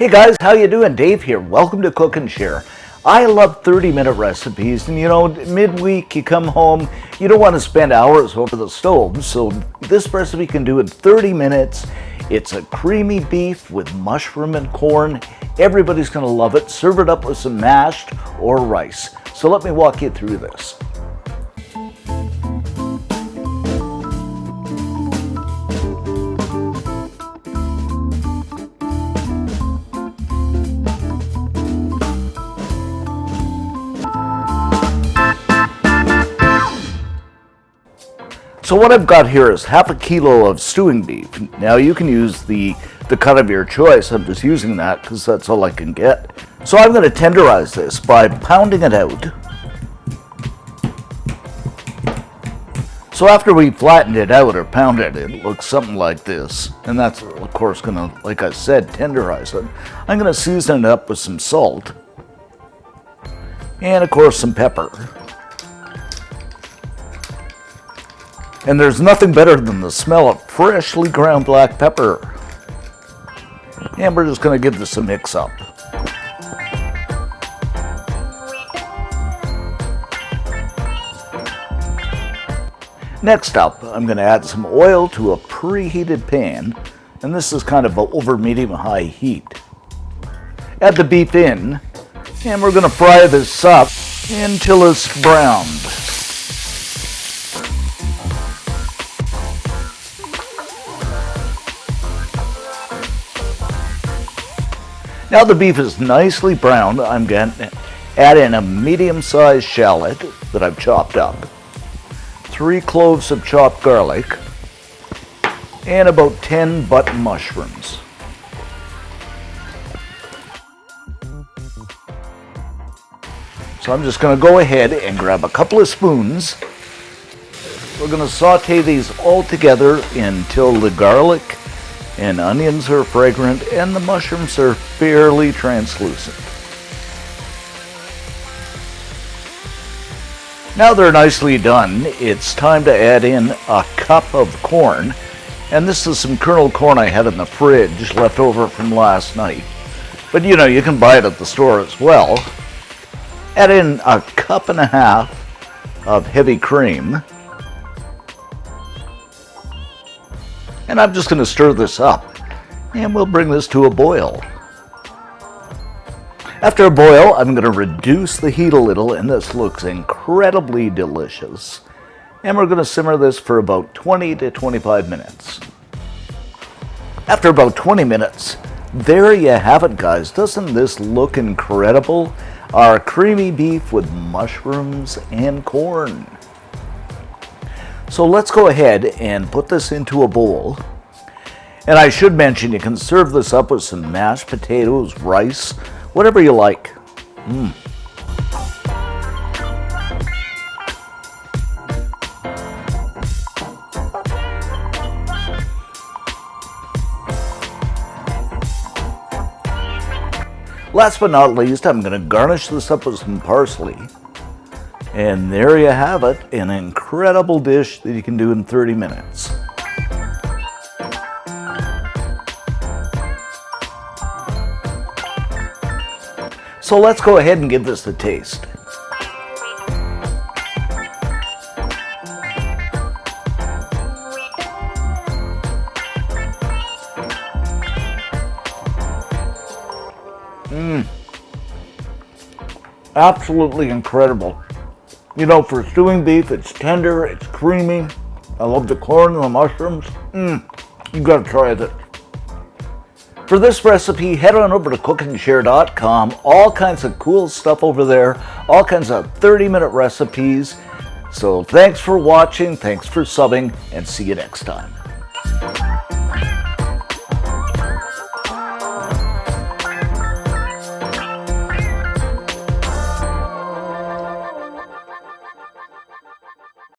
Hey guys, how you doing? Dave here. Welcome to Cook and Share. I love 30-minute recipes, and midweek you come home, you don't want to spend hours over the stove, so this recipe can do in 30 minutes. It's a creamy beef with mushroom and corn. Everybody's going to love it. Serve it up with some mashed or rice. So let me walk you through this. So what I've got here is half a kilo of stewing beef. Now you can use the cut of your choice. I'm just using that because that's all I can get. So I'm going to tenderize this by pounding it out. So after we flattened it out or pounded it, it looks something like this. And that's of course going to, like I said, tenderize it. I'm going to season it up with some salt. And of course some pepper. And there's nothing better than the smell of freshly ground black pepper. And we're just going to give this a mix up. Next up, I'm going to add some oil to a preheated pan. And this is kind of over medium-high heat. Add the beef in, and we're going to fry this up until it's browned. Now the beef is nicely browned, I'm going to add in a medium-sized shallot that I've chopped up, 3 cloves of chopped garlic, and about 10 button mushrooms. So I'm just going to go ahead and grab a couple of spoons. We're going to saute these all together until the garlic and onions are fragrant and the mushrooms are fairly translucent. Now they're nicely done, it's time to add in a cup of corn. And this is some kernel corn I had in the fridge left over from last night. But you can buy it at the store as well. Add in a cup and a half of heavy cream. And I'm just going to stir this up, and we'll bring this to a boil. After a boil, I'm going to reduce the heat a little, and this looks incredibly delicious. And we're going to simmer this for about 20 to 25 minutes. After about 20 minutes, there you have it, guys. Doesn't this look incredible? Our creamy beef with mushrooms and corn. So let's go ahead and put this into a bowl. And I should mention you can serve this up with some mashed potatoes, rice, whatever you like. Last but not least, I'm going to garnish this up with some parsley. And there you have it, an incredible dish that you can do in 30 minutes. So let's go ahead and give this a taste. Absolutely incredible. For stewing beef, it's tender, it's creamy. I love the corn and the mushrooms. You gotta try this. For this recipe, head on over to cookandshare.com. All kinds of cool stuff over there. All kinds of 30-minute recipes. So thanks for watching, thanks for subbing, and see you next time.